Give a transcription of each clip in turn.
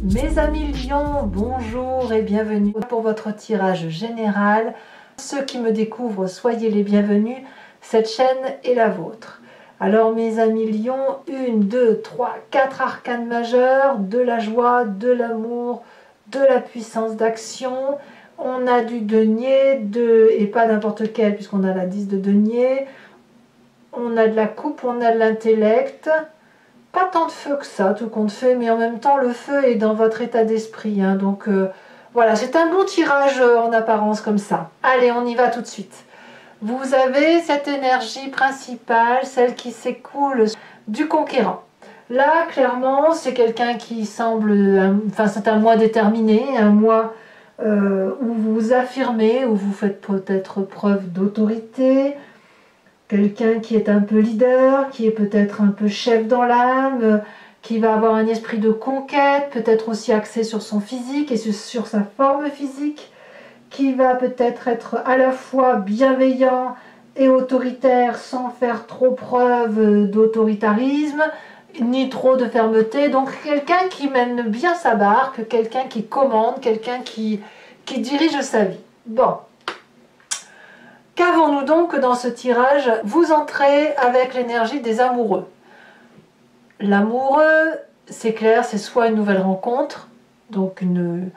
Mes amis lions, bonjour et bienvenue pour votre tirage général. Ceux qui me découvrent, soyez les bienvenus, cette chaîne est la vôtre. Alors mes amis lions, 1, 2, 3, 4 arcanes majeurs, de la joie, de l'amour, de la puissance d'action. On a du denier, et pas n'importe quel puisqu'on a la 10 de denier. On a de la coupe, on a de l'intellect. Pas tant de feu que ça, tout compte fait, mais en même temps, le feu est dans votre état d'esprit. Hein, donc voilà, c'est un bon tirage en apparence comme ça. Allez, on y va tout de suite. Vous avez cette énergie principale, celle qui s'écoule du conquérant. Là, clairement, c'est quelqu'un qui semble... Enfin, c'est un mois déterminé, un mois où vous vous affirmez, où vous faites peut-être preuve d'autorité. Quelqu'un qui est un peu leader, qui est peut-être un peu chef dans l'âme, qui va avoir un esprit de conquête, peut-être aussi axé sur son physique et sur sa forme physique, qui va peut-être être à la fois bienveillant et autoritaire sans faire trop preuve d'autoritarisme, ni trop de fermeté. Donc quelqu'un qui mène bien sa barque, quelqu'un qui commande, quelqu'un qui dirige sa vie. Bon. Qu'avons-nous donc dans ce tirage? Vous entrez avec l'énergie des amoureux. L'amoureux, c'est clair, c'est soit une nouvelle rencontre, donc une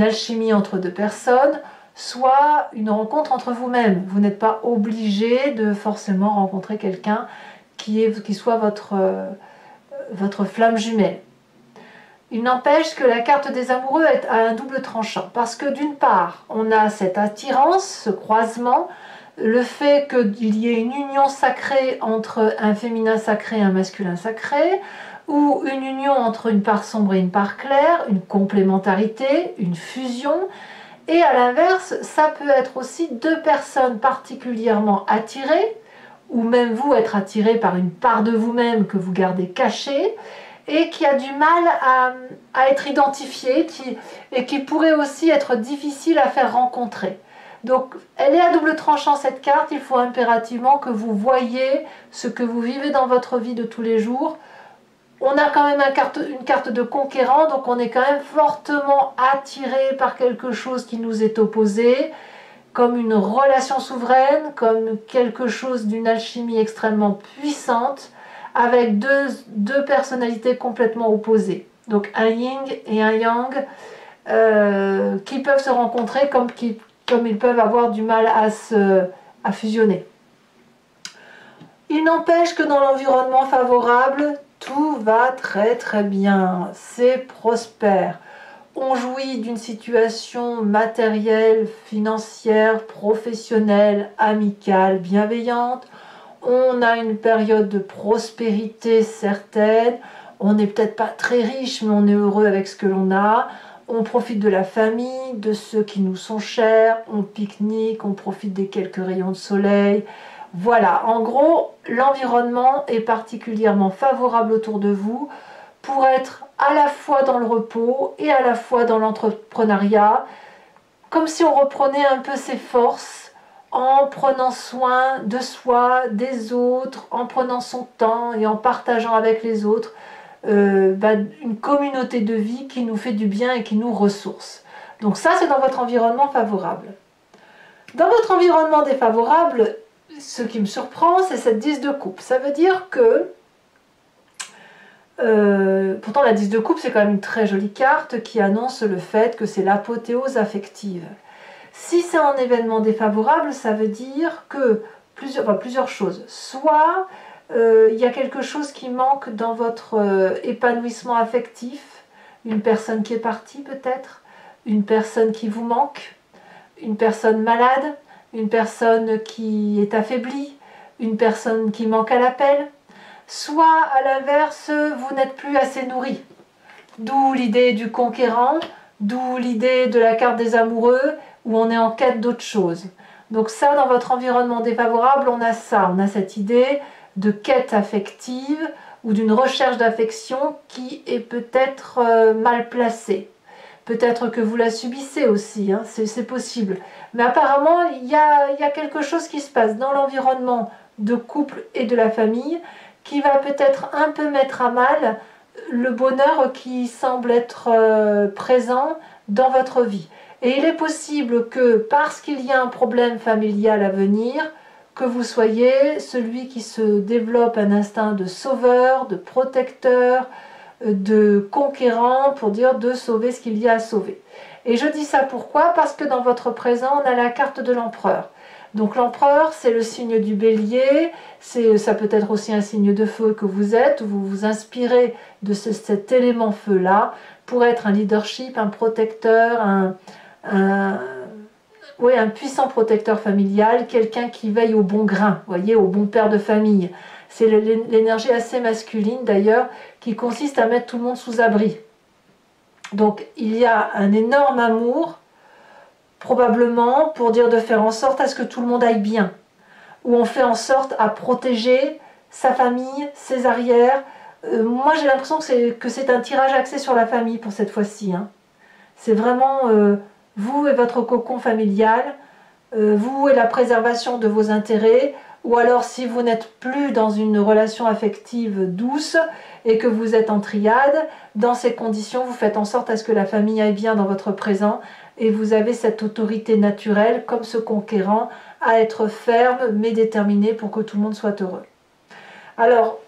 alchimie entre deux personnes, soit une rencontre entre vous-même. Vous n'êtes pas obligé de forcément rencontrer quelqu'un qui soit votre flamme jumelle. Il n'empêche que la carte des amoureux est à un double tranchant, parce que d'une part, on a cette attirance, ce croisement, le fait qu'il y ait une union sacrée entre un féminin sacré et un masculin sacré, ou une union entre une part sombre et une part claire, une complémentarité, une fusion, et à l'inverse, ça peut être aussi deux personnes particulièrement attirées, ou même vous être attiré par une part de vous-même que vous gardez cachée, et qui a du mal à être identifiée, et qui pourrait aussi être difficile à faire rencontrer. Donc, elle est à double tranchant cette carte, il faut impérativement que vous voyez ce que vous vivez dans votre vie de tous les jours. On a quand même une carte de conquérant, donc on est quand même fortement attiré par quelque chose qui nous est opposé, comme une relation souveraine, comme quelque chose d'une alchimie extrêmement puissante, avec deux personnalités complètement opposées. Donc un yin et un yang qui peuvent se rencontrer comme ils peuvent avoir du mal à fusionner. Il n'empêche que dans l'environnement favorable, tout va très très bien, c'est prospère. On jouit d'une situation matérielle, financière, professionnelle, amicale, bienveillante. On a une période de prospérité certaine. On n'est peut-être pas très riche, mais on est heureux avec ce que l'on a. On profite de la famille, de ceux qui nous sont chers, on pique-nique, on profite des quelques rayons de soleil. Voilà, en gros, l'environnement est particulièrement favorable autour de vous pour être à la fois dans le repos et à la fois dans l'entrepreneuriat, comme si on reprenait un peu ses forces en prenant soin de soi, des autres, en prenant son temps et en partageant avec les autres. Une communauté de vie qui nous fait du bien et qui nous ressource. Donc ça, c'est dans votre environnement favorable. Dans votre environnement défavorable, ce qui me surprend, c'est cette 10 de coupe. Ça veut dire que, pourtant la 10 de coupe, c'est quand même une très jolie carte qui annonce le fait que c'est l'apothéose affective. Si c'est un événement défavorable, ça veut dire que plusieurs choses. Soit il y a quelque chose qui manque dans votre épanouissement affectif, une personne qui est partie peut-être, une personne qui vous manque, une personne malade, une personne qui est affaiblie, une personne qui manque à l'appel, soit à l'inverse, vous n'êtes plus assez nourri. D'où l'idée du conquérant, d'où l'idée de la carte des amoureux, où on est en quête d'autre chose. Donc ça, dans votre environnement défavorable, on a ça, on a cette idée de quête affective ou d'une recherche d'affection qui est peut-être mal placée. Peut-être que vous la subissez aussi, hein, c'est possible. Mais apparemment, il y a quelque chose qui se passe dans l'environnement de couple et de la famille qui va peut-être un peu mettre à mal le bonheur qui semble être présent dans votre vie. Et il est possible que, parce qu'il y a un problème familial à venir, que vous soyez celui qui se développe un instinct de sauveur, de protecteur, de conquérant, pour dire de sauver ce qu'il y a à sauver. Et je dis ça pourquoi? Parce que dans votre présent, on a la carte de l'empereur. Donc l'empereur, c'est le signe du bélier, ça peut être aussi un signe de feu que vous êtes, vous vous inspirez de cet élément feu-là pour être un leadership, un protecteur, oui, un puissant protecteur familial, quelqu'un qui veille au bon grain, voyez, au bon père de famille. C'est l'énergie assez masculine d'ailleurs, qui consiste à mettre tout le monde sous abri. Donc il y a un énorme amour, probablement pour dire de faire en sorte à ce que tout le monde aille bien, où on fait en sorte à protéger sa famille, ses arrières. Moi j'ai l'impression que c'est un tirage axé sur la famille pour cette fois-ci. Hein. C'est vraiment vous et votre cocon familial, vous et la préservation de vos intérêts, ou alors si vous n'êtes plus dans une relation affective douce et que vous êtes en triade, dans ces conditions, vous faites en sorte à ce que la famille aille bien dans votre présent et vous avez cette autorité naturelle, comme ce conquérant, à être ferme mais déterminé pour que tout le monde soit heureux. Alors,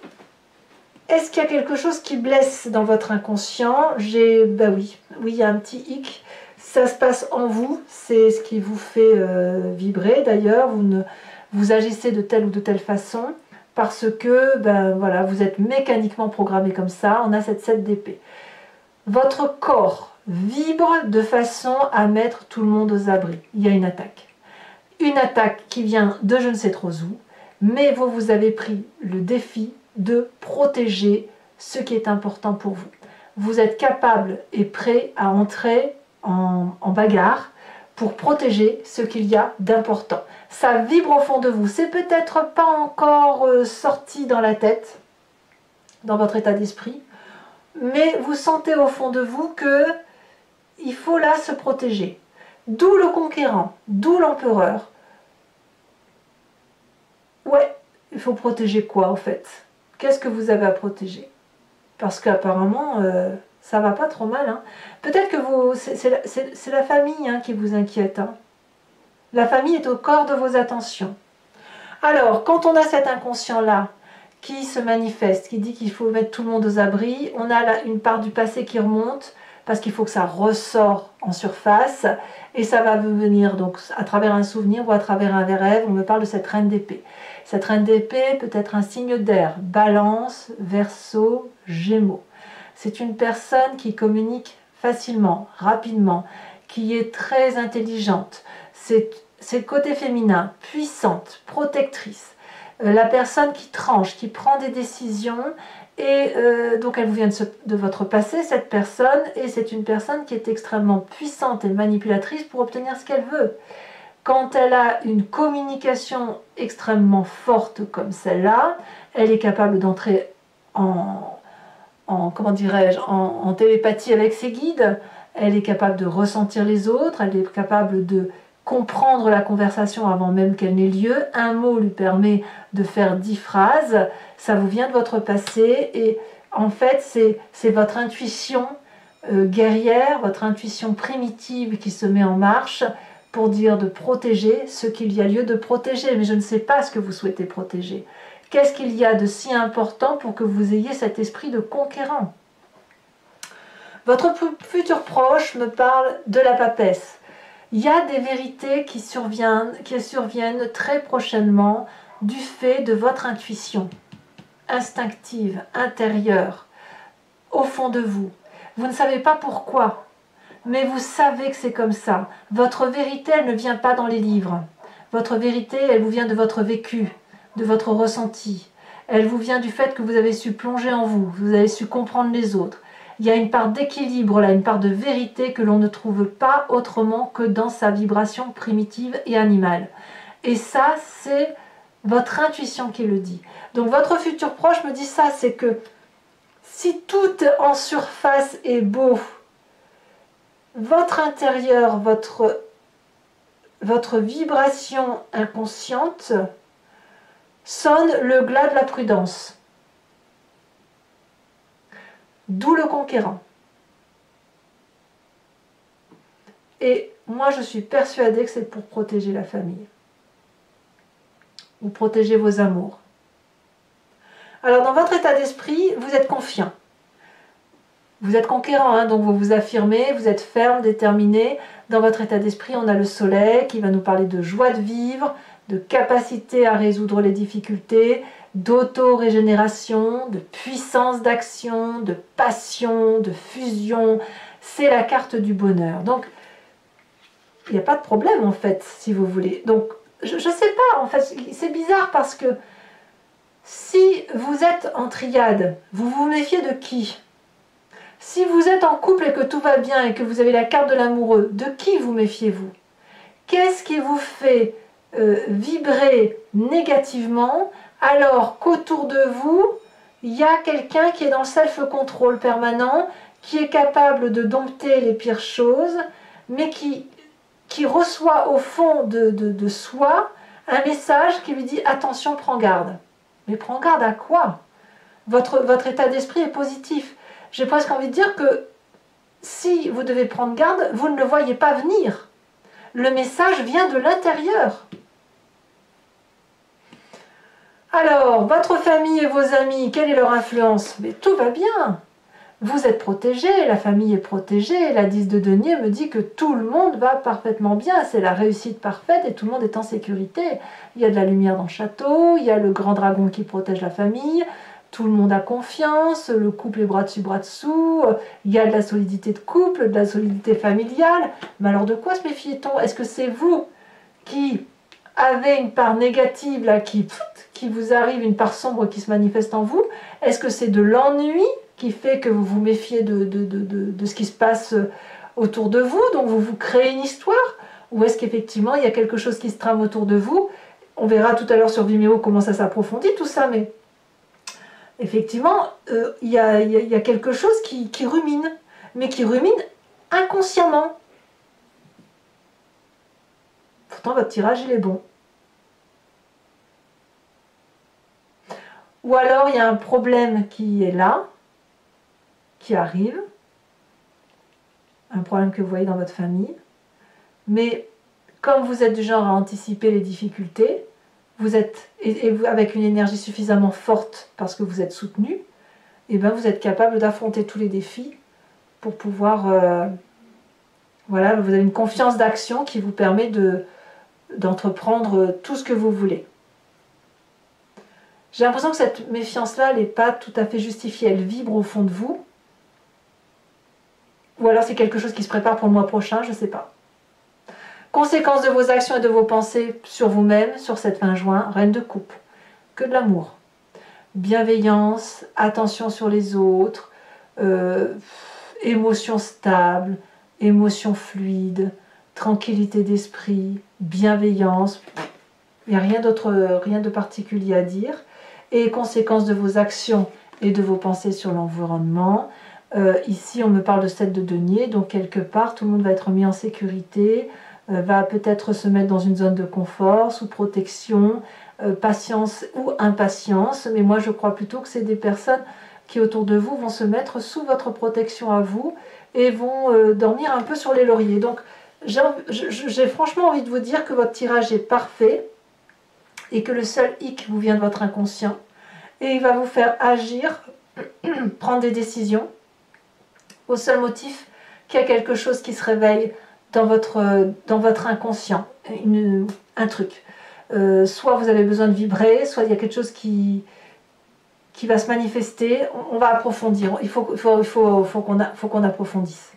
est-ce qu'il y a quelque chose qui blesse dans votre inconscient? Ben oui, il y a un petit hic. Ça se passe en vous, c'est ce qui vous fait vibrer d'ailleurs. Vous agissez de telle ou de telle façon parce que ben, voilà, vous êtes mécaniquement programmé comme ça. On a cette 7 d'épée. Votre corps vibre de façon à mettre tout le monde aux abris. Il y a une attaque. Une attaque qui vient de je ne sais trop où, mais vous avez pris le défi de protéger ce qui est important pour vous. Vous êtes capable et prêt à entrer en bagarre pour protéger ce qu'il y a d'important. Ça vibre au fond de vous. C'est peut-être pas encore sorti dans la tête, dans votre état d'esprit, mais vous sentez au fond de vous que il faut là se protéger. D'où le conquérant, d'où l'empereur. Ouais, il faut protéger quoi en fait? Qu'est-ce que vous avez à protéger? Parce qu'apparemment, ça va pas trop mal. Hein. Peut-être que c'est la famille hein, qui vous inquiète. Hein. La famille est au corps de vos attentions. Alors, quand on a cet inconscient-là qui se manifeste, qui dit qu'il faut mettre tout le monde aux abris, on a là une part du passé qui remonte, parce qu'il faut que ça ressort en surface, et ça va venir donc à travers un souvenir ou à travers un rêve. On me parle de cette reine d'épée. Cette reine d'épée peut être un signe d'air, Balance, Verseau, Gémeaux. C'est une personne qui communique facilement, rapidement, qui est très intelligente. C'est le côté féminin, puissante, protectrice. La personne qui tranche, qui prend des décisions, et donc elle vous vient de votre passé, cette personne, et c'est une personne qui est extrêmement puissante et manipulatrice pour obtenir ce qu'elle veut. Quand elle a une communication extrêmement forte comme celle-là, elle est capable d'entrer comment dirais-je, en télépathie avec ses guides, elle est capable de ressentir les autres, elle est capable de comprendre la conversation avant même qu'elle n'ait lieu. Un mot lui permet de faire 10 phrases, ça vous vient de votre passé, et en fait c'est votre intuition guerrière, votre intuition primitive qui se met en marche pour dire de protéger ce qu'il y a lieu de protéger. Mais je ne sais pas ce que vous souhaitez protéger. Qu'est-ce qu'il y a de si important pour que vous ayez cet esprit de conquérant? Votre futur proche me parle de la papesse. Il y a des vérités qui surviennent très prochainement du fait de votre intuition instinctive, intérieure, au fond de vous. Vous ne savez pas pourquoi, mais vous savez que c'est comme ça. Votre vérité, elle ne vient pas dans les livres. Votre vérité, elle vous vient de votre vécu, de votre ressenti. Elle vous vient du fait que vous avez su plonger en vous, vous avez su comprendre les autres. Il y a une part d'équilibre là, une part de vérité que l'on ne trouve pas autrement que dans sa vibration primitive et animale. Et ça, c'est votre intuition qui le dit. Donc votre futur proche me dit ça, c'est que si tout en surface est beau, votre intérieur, votre vibration inconsciente sonne le glas de la prudence. D'où le conquérant. Et moi, je suis persuadée que c'est pour protéger la famille. Ou protéger vos amours. Alors, dans votre état d'esprit, vous êtes confiant. Vous êtes conquérant, hein, donc vous vous affirmez, vous êtes ferme, déterminé. Dans votre état d'esprit, on a le soleil qui va nous parler de joie de vivre, de capacité à résoudre les difficultés, d'auto-régénération, de puissance d'action, de passion, de fusion. C'est la carte du bonheur. Donc, il n'y a pas de problème en fait, si vous voulez. Donc, je ne sais pas, en fait, c'est bizarre parce que si vous êtes en triade, vous vous méfiez de qui? Si vous êtes en couple et que tout va bien et que vous avez la carte de l'amoureux, de qui vous méfiez-vous? Qu'est-ce qui vous fait vibrer négativement alors qu'autour de vous, il y a quelqu'un qui est dans le self-control permanent, qui est capable de dompter les pires choses, mais qui reçoit au fond de soi un message qui lui dit « Attention, prends garde ». Mais prends garde à quoi? Votre état d'esprit est positif. J'ai presque envie de dire que si vous devez prendre garde, vous ne le voyez pas venir. Le message vient de l'intérieur. Alors, votre famille et vos amis, quelle est leur influence? Mais tout va bien. Vous êtes protégé, la famille est protégée, la 10 de denier me dit que tout le monde va parfaitement bien, c'est la réussite parfaite et tout le monde est en sécurité. Il y a de la lumière dans le château, il y a le grand dragon qui protège la famille, tout le monde a confiance, le couple est bras dessus, bras dessous, il y a de la solidité de couple, de la solidité familiale. Mais alors de quoi se méfie-t-on? Est-ce que c'est vous qui avez une part négative là, qui vous arrive, une part sombre qui se manifeste en vous? Est-ce que c'est de l'ennui qui fait que vous vous méfiez de ce qui se passe autour de vous, donc vous vous créez une histoire? Ou est-ce qu'effectivement il y a quelque chose qui se trame autour de vous? On verra tout à l'heure sur Vimeo comment ça s'approfondit tout ça, mais effectivement il y a quelque chose qui rumine, mais qui rumine inconsciemment. Pourtant votre tirage il est bon. Ou alors il y a un problème qui est là, qui arrive, un problème que vous voyez dans votre famille, mais comme vous êtes du genre à anticiper les difficultés, vous êtes, avec une énergie suffisamment forte parce que vous êtes soutenu, et ben vous êtes capable d'affronter tous les défis pour pouvoir, voilà, vous avez une confiance d'action qui vous permet d'entreprendre tout ce que vous voulez. J'ai l'impression que cette méfiance-là, elle n'est pas tout à fait justifiée, elle vibre au fond de vous. Ou alors c'est quelque chose qui se prépare pour le mois prochain, je ne sais pas. Conséquences de vos actions et de vos pensées sur vous-même, sur cette fin juin, reine de coupe. Que de l'amour. Bienveillance, attention sur les autres, émotion stable, émotion fluide, tranquillité d'esprit, bienveillance. Il n'y a rien d'autre, rien de particulier à dire. Et conséquences de vos actions et de vos pensées sur l'environnement. Ici, on me parle de 7 de denier, donc quelque part, tout le monde va être mis en sécurité, va peut-être se mettre dans une zone de confort, sous protection, patience ou impatience. Mais moi, je crois plutôt que c'est des personnes qui, autour de vous, vont se mettre sous votre protection à vous et vont dormir un peu sur les lauriers. Donc, j'ai franchement envie de vous dire que votre tirage est parfait et que le seul hic vous vient de votre inconscient et il va vous faire agir, prendre des décisions au seul motif qu'il y a quelque chose qui se réveille dans votre inconscient, un truc. Soit vous avez besoin de vibrer, soit il y a quelque chose qui va se manifester. On va approfondir, il faut qu'on approfondisse.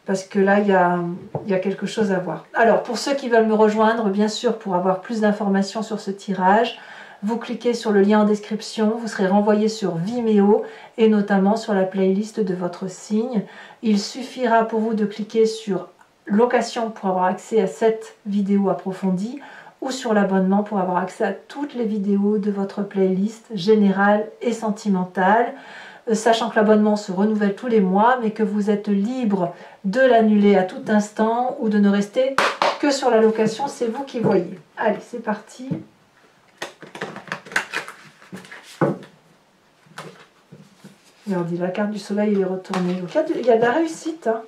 Parce que là, il y a quelque chose à voir. Alors, pour ceux qui veulent me rejoindre, bien sûr, pour avoir plus d'informations sur ce tirage, vous cliquez sur le lien en description, vous serez renvoyé sur Vimeo et notamment sur la playlist de votre signe. Il suffira pour vous de cliquer sur location pour avoir accès à cette vidéo approfondie ou sur l'abonnement pour avoir accès à toutes les vidéos de votre playlist générale et sentimentale. Sachant que l'abonnement se renouvelle tous les mois, mais que vous êtes libre de l'annuler à tout instant ou de ne rester que sur la location, c'est vous qui voyez. Allez, c'est parti. Regardez, la carte du soleil il est retournée. Donc il y a de la réussite. Hein.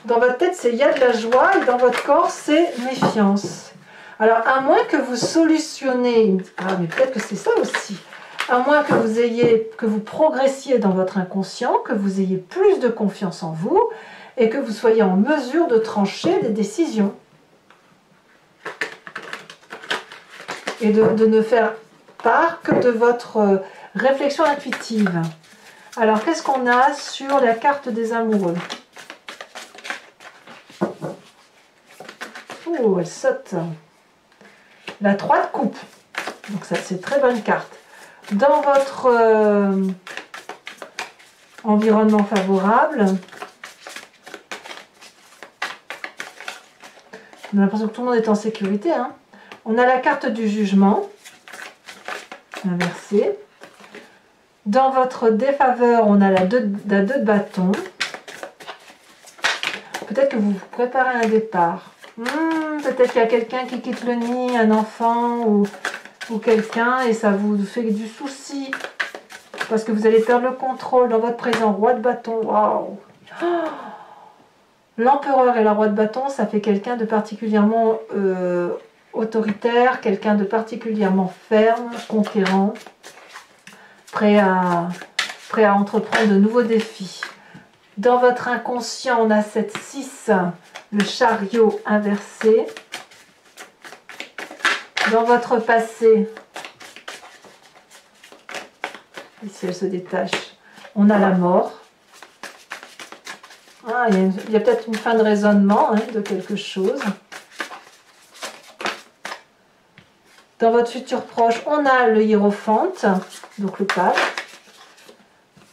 Dans votre tête, c'est il y a de la joie et dans votre corps, c'est méfiance. Alors, à moins que vous solutionnez... Ah, mais peut-être que c'est ça aussi. À moins que vous progressiez dans votre inconscient, que vous ayez plus de confiance en vous et que vous soyez en mesure de trancher des décisions. Et de ne faire part que de votre réflexion intuitive. Alors, qu'est-ce qu'on a sur la carte des amoureux? Oh, elle saute. La 3 de coupe. Donc ça, c'est très bonne carte. Dans votre environnement favorable, on a l'impression que tout le monde est en sécurité. Hein. On a la carte du jugement, inversée. Dans votre défaveur, on a la 2 de bâton. Peut-être que vous vous préparez un départ. Peut-être qu'il y a quelqu'un qui quitte le nid, un enfant ou quelqu'un, et ça vous fait du souci. Parce que vous allez perdre le contrôle dans votre présent. Roi de bâton, waouh! L'empereur et la roi de bâton, ça fait quelqu'un de particulièrement autoritaire, quelqu'un de particulièrement ferme, conquérant, prêt à entreprendre de nouveaux défis. Dans votre inconscient, on a cette 6, le chariot inversé. Dans votre passé, ici elle se détache, on a la mort. Ah, il y a peut-être une fin de raisonnement hein, de quelque chose. Dans votre futur proche, on a le hiérophante, donc le pape.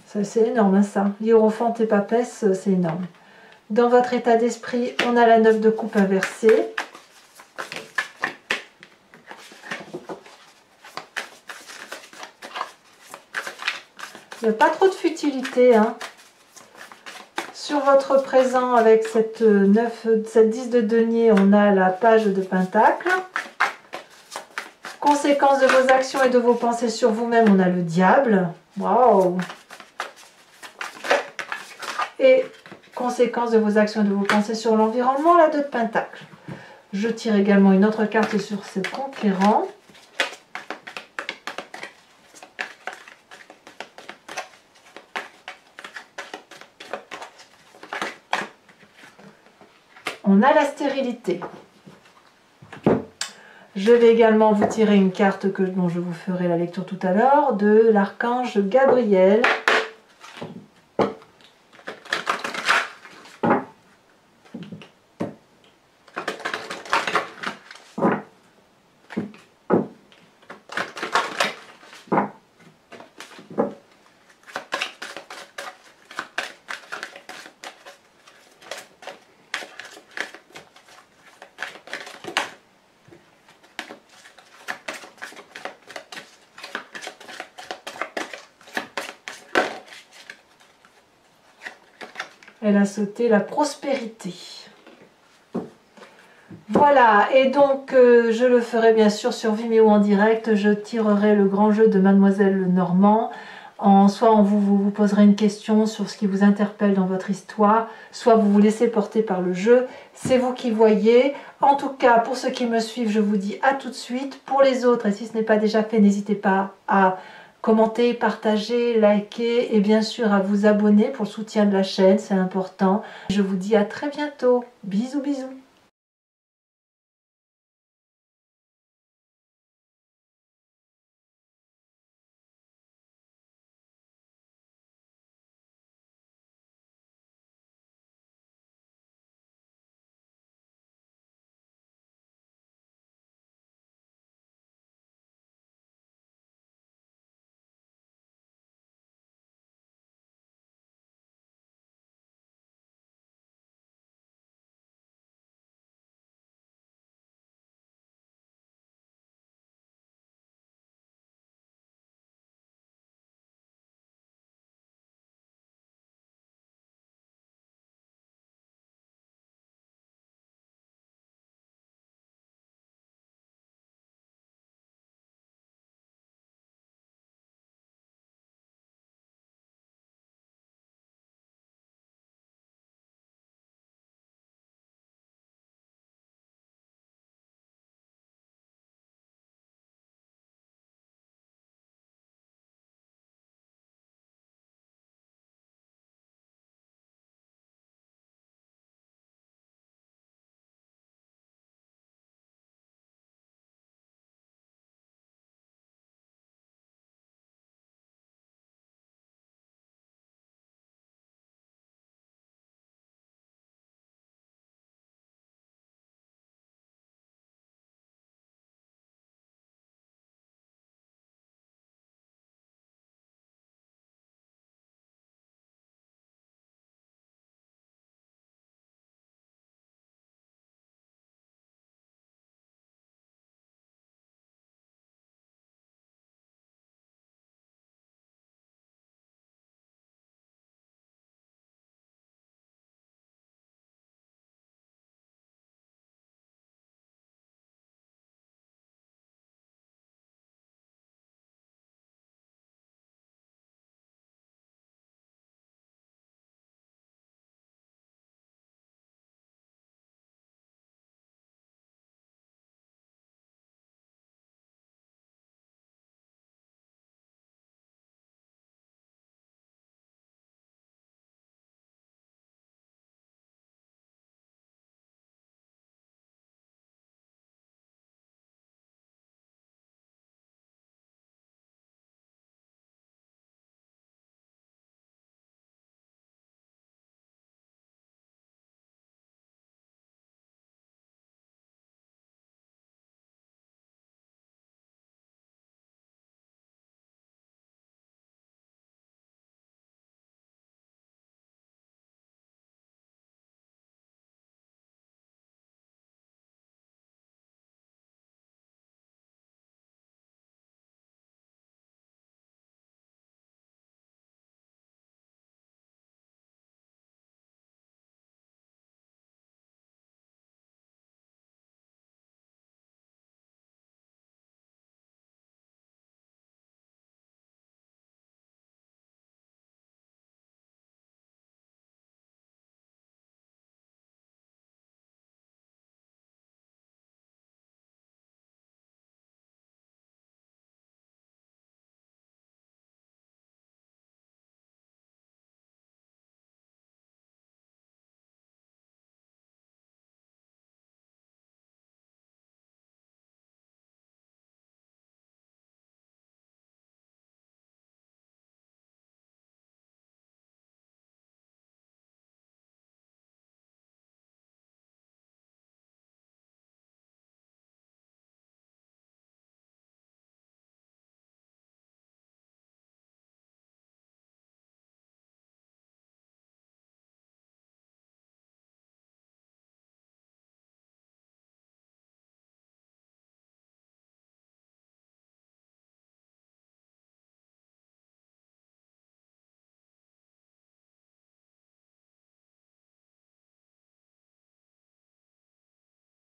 C'est énorme hein, ça. Hiérophante et papesse, c'est énorme. Dans votre état d'esprit, on a la 9 de coupe inversée. Il n'y a pas trop de futilité. Hein. Sur votre présent, avec cette 10 de denier, on a la page de pentacle. Conséquences de vos actions et de vos pensées sur vous-même, on a le diable. Waouh! Et conséquences de vos actions et de vos pensées sur l'environnement, la 2 de pentacle. Je tire également une autre carte sur ce conquérant. On a la stérilité. Je vais également vous tirer une carte dont je vous ferai la lecture tout à l'heure, de l'archange Gabriel. Elle a sauté la prospérité. Voilà, et donc je le ferai bien sûr sur Vimeo en direct. Je tirerai le grand jeu de Mademoiselle Normand. Soit vous poserez une question sur ce qui vous interpelle dans votre histoire, soit vous vous laissez porter par le jeu. C'est vous qui voyez. En tout cas, pour ceux qui me suivent, je vous dis à tout de suite. Pour les autres, et si ce n'est pas déjà fait, n'hésitez pas à commenter, partager, liker et bien sûr à vous abonner pour le soutien de la chaîne, c'est important. Je vous dis à très bientôt. Bisous, bisous.